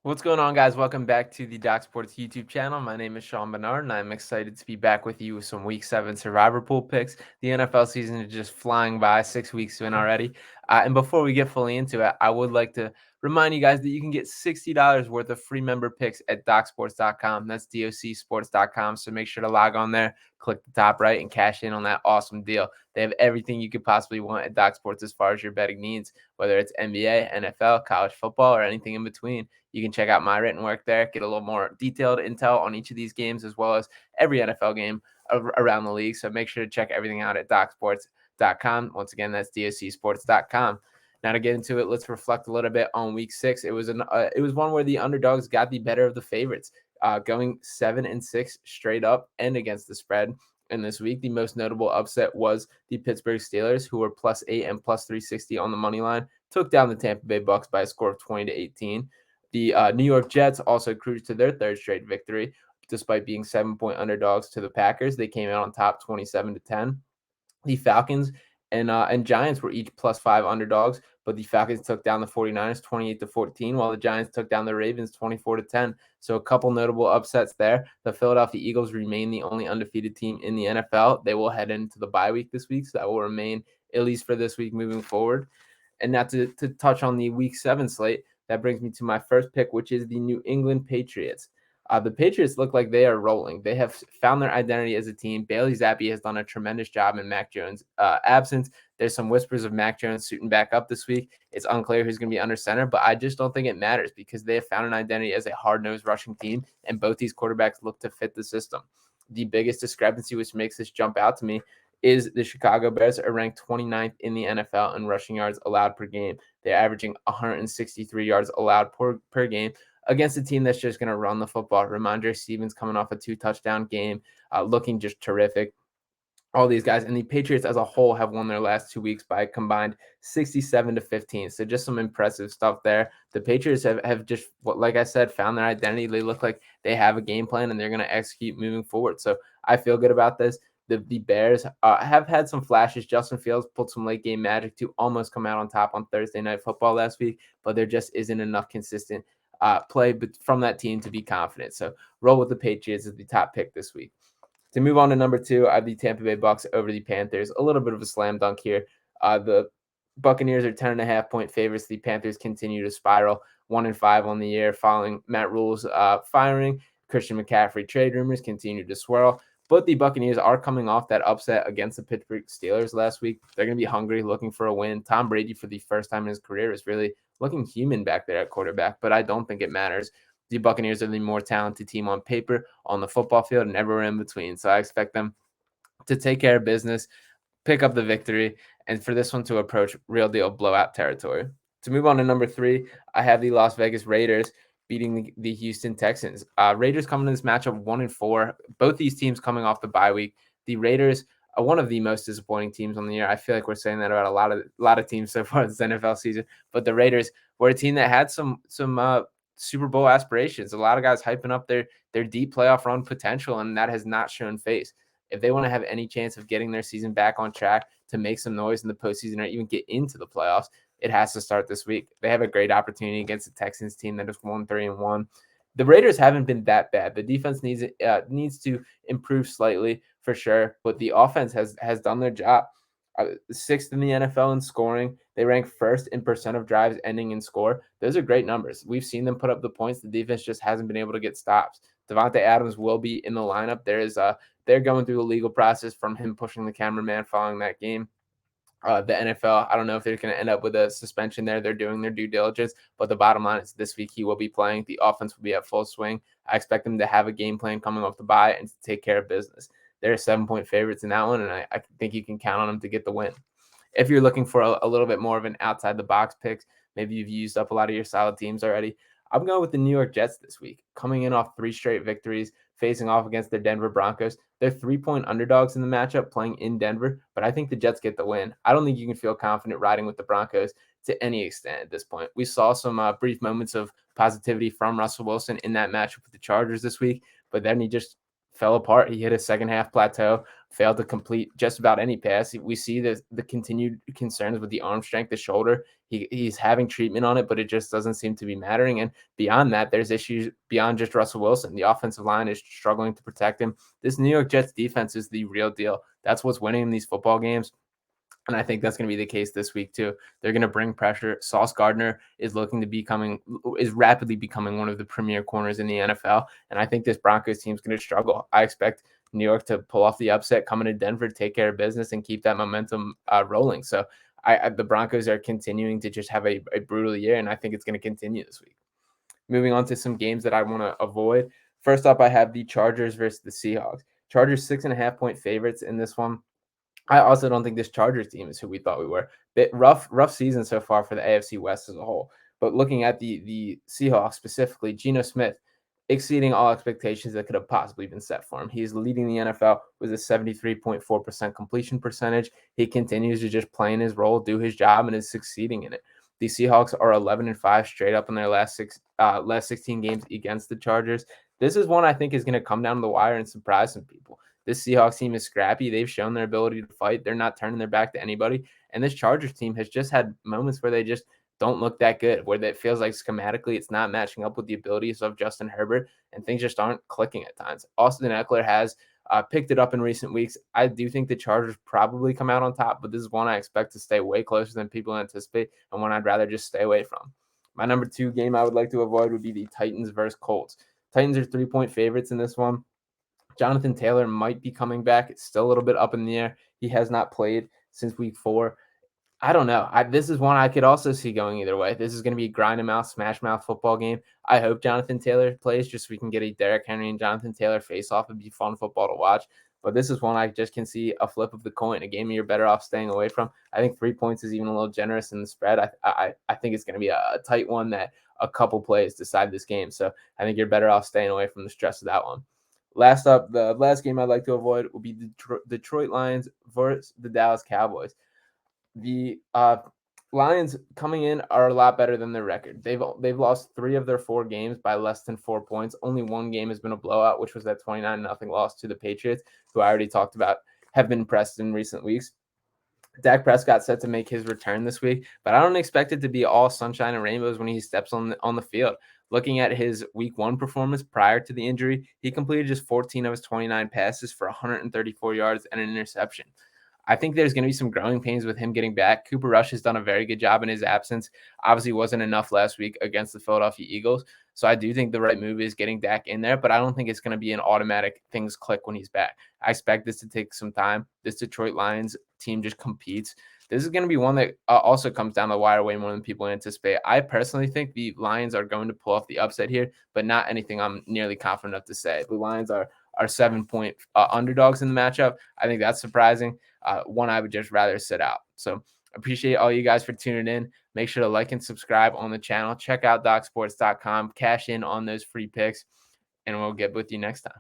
What's going on, guys? Welcome back to the Doc Sports YouTube channel. My name is Sean Barnard, and I'm excited to be back with you with some Week 7 Survivor Pool picks. The NFL season is just flying by, 6 weeks in already. And before we get fully into it, I would like to remind you guys that you can get $60 worth of free member picks at docsports.com. That's docsports.com. So make sure to log on there, click the top right, and cash in on that awesome deal. They have everything you could possibly want at Doc Sports as far as your betting needs, whether it's NBA, NFL, college football, or anything in between. You can check out my written work there, get a little more detailed intel on each of these games, as well as every NFL game around the league. So make sure to check everything out at docsports.com. Once again, that's docsports.com. Now to get into it, let's reflect a little bit on Week 6. It was one where the underdogs got the better of the favorites, going 7-6 straight up and against the spread. And this week, the most notable upset was the Pittsburgh Steelers, who were +8 and +360 on the money line, took down the Tampa Bay Bucks by a score of 20-18. The New York Jets also cruised to their third straight victory, despite being 7-point underdogs to the Packers. They came out on top 27-10. The Falcons and Giants were each +5 underdogs, but the Falcons took down the 49ers 28-14, while the Giants took down the Ravens 24-10. So a couple notable upsets there. The Philadelphia Eagles remain the only undefeated team in the NFL. They will head into the bye week this week, so that will remain at least for this week moving forward. And now to touch on the Week 7 slate, that brings me to my first pick, which is the New England Patriots. The Patriots look like they are rolling. They have found their identity as a team. Bailey Zappi has done a tremendous job in Mac Jones' absence. There's some whispers of Mac Jones suiting back up this week. It's unclear who's going to be under center, but I just don't think it matters because they have found an identity as a hard-nosed rushing team, and both these quarterbacks look to fit the system. The biggest discrepancy, which makes this jump out to me, is the Chicago Bears are ranked 29th in the NFL in rushing yards allowed per game. They're averaging 163 yards allowed per game against a team that's just going to run the football. Ramondre Stevens coming off a 2-touchdown game, looking just terrific. All these guys and the Patriots as a whole have won their last 2 weeks by a combined 67-15. So just some impressive stuff there. The Patriots have just, like I said, found their identity. They look like they have a game plan and they're going to execute moving forward. So I feel good about this. The Bears have had some flashes. Justin Fields pulled some late game magic to almost come out on top on Thursday Night Football last week, but there just isn't enough consistent play from that team to be confident. So roll with the Patriots as the top pick this week. To move on to number 2, I have the Tampa Bay Bucks over the Panthers. A little bit of a slam dunk here. The Buccaneers are 10.5-point favorites. The Panthers continue to spiral 1-5 on the year following Matt Rule's firing. Christian McCaffrey trade rumors continue to swirl. But the Buccaneers are coming off that upset against the Pittsburgh Steelers last week. They're going to be hungry, looking for a win. Tom Brady, for the first time in his career, is really looking human back there at quarterback, but I don't think it matters. The Buccaneers are the more talented team on paper, on the football field, and everywhere in between. So I expect them to take care of business, pick up the victory, and for this one to approach real deal blowout territory. To move on to number 3, I have the Las Vegas Raiders beating the Houston Texans. Raiders coming to this matchup 1-4. Both these teams coming off the bye week. The Raiders are one of the most disappointing teams on the year. I feel like we're saying that about a lot of teams so far this NFL season. But the Raiders were a team that had some Super Bowl aspirations. A lot of guys hyping up their deep playoff run potential, and that has not shown face. If they want to have any chance of getting their season back on track to make some noise in the postseason or even get into the playoffs, it has to start this week. They have a great opportunity against the Texans team that is 1-3-1. The Raiders haven't been that bad. The defense needs to improve slightly for sure, but the offense has done their job. 6th in the NFL in scoring. They rank 1st in percent of drives ending in score. Those are great numbers. We've seen them put up the points. The defense just hasn't been able to get stops. Devontae Adams will be in the lineup. They're going through the legal process from him pushing the cameraman following that game. The NFL, I don't know if they're going to end up with a suspension there. They're doing their due diligence, but the bottom line is this week he will be playing. The offense will be at full swing. I expect them to have a game plan coming off the bye and to take care of business. They're 7-point favorites in that one, and I think you can count on them to get the win. If you're looking for a little bit more of an outside the box picks, maybe you've used up a lot of your solid teams already, I'm going with the New York Jets this week, coming in off 3 straight victories, facing off against their Denver Broncos. They're 3-point underdogs in the matchup playing in Denver, but I think the Jets get the win. I don't think you can feel confident riding with the Broncos to any extent at this point. We saw some brief moments of positivity from Russell Wilson in that matchup with the Chargers this week, but then he just fell apart. He hit a second half plateau, failed to complete just about any pass. We see the continued concerns with the arm strength, the shoulder. He's having treatment on it, but it just doesn't seem to be mattering. And beyond that, there's issues beyond just Russell Wilson. The offensive line is struggling to protect him. This New York Jets defense is the real deal. That's what's winning these football games. And I think that's going to be the case this week too. They're going to bring pressure. Sauce Gardner is rapidly becoming one of the premier corners in the NFL. And I think this Broncos team is going to struggle. I expect New York to pull off the upset, come into Denver, take care of business, and keep that momentum rolling. So the Broncos are continuing to just have a brutal year, and I think it's going to continue this week. Moving on to some games that I want to avoid. First up, I have the Chargers versus the Seahawks. Chargers 6.5-point favorites in this one. I also don't think this Chargers team is who we thought we were. Bit rough season so far for the AFC West as a whole. But looking at the Seahawks specifically, Geno Smith exceeding all expectations that could have possibly been set for him. He's leading the NFL with a 73.4% completion percentage. He continues to just play in his role, do his job, and is succeeding in it. The Seahawks are 11-5 straight up in their last 16 games against the Chargers. This is one I think is going to come down to the wire and surprise some people. This Seahawks team is scrappy. They've shown their ability to fight. They're not turning their back to anybody. And this Chargers team has just had moments where they just don't look that good, where it feels like schematically it's not matching up with the abilities of Justin Herbert, and things just aren't clicking at times. Austin Eckler has picked it up in recent weeks. I do think the Chargers probably come out on top, but this is one I expect to stay way closer than people anticipate, and one I'd rather just stay away from. My number 2 game I would like to avoid would be the Titans versus Colts. Titans are 3-point favorites in this one. Jonathan Taylor might be coming back. It's still a little bit up in the air. He has not played since week 4. I don't know. This is one I could also see going either way. This is going to be a grind and mouth, smash mouth football game. I hope Jonathan Taylor plays just so we can get a Derrick Henry and Jonathan Taylor face off. It'd be fun football to watch. But this is one I just can see a flip of the coin, a game you're better off staying away from. I think 3 points is even a little generous in the spread. I think it's going to be a tight one that a couple plays decide this game. So I think you're better off staying away from the stress of that one. Last up, the last game I'd like to avoid will be the Detroit Lions versus the Dallas Cowboys. The Lions coming in are a lot better than their record. They've lost 3 of their 4 games by less than 4 points. Only one game has been a blowout, which was that 29-0 loss to the Patriots, who I already talked about have been pressed in recent weeks. Dak Prescott set to make his return this week, but I don't expect it to be all sunshine and rainbows when he steps on the field. Looking at his week 1 performance prior to the injury, he completed just 14 of his 29 passes for 134 yards and an interception. I think there's going to be some growing pains with him getting back. Cooper Rush has done a very good job in his absence. Obviously wasn't enough last week against the Philadelphia Eagles. So I do think the right move is getting Dak in there, but I don't think it's going to be an automatic things click when he's back. I expect this to take some time. This Detroit Lions team just competes. This is going to be one that also comes down the wire way more than people anticipate. I personally think the Lions are going to pull off the upset here, but not anything I'm nearly confident enough to say. The Lions are 7-point underdogs in the matchup. I think that's surprising. One I would just rather sit out. So appreciate all you guys for tuning in. Make sure to like and subscribe on the channel. Check out DocSports.com. Cash in on those free picks, and we'll get with you next time.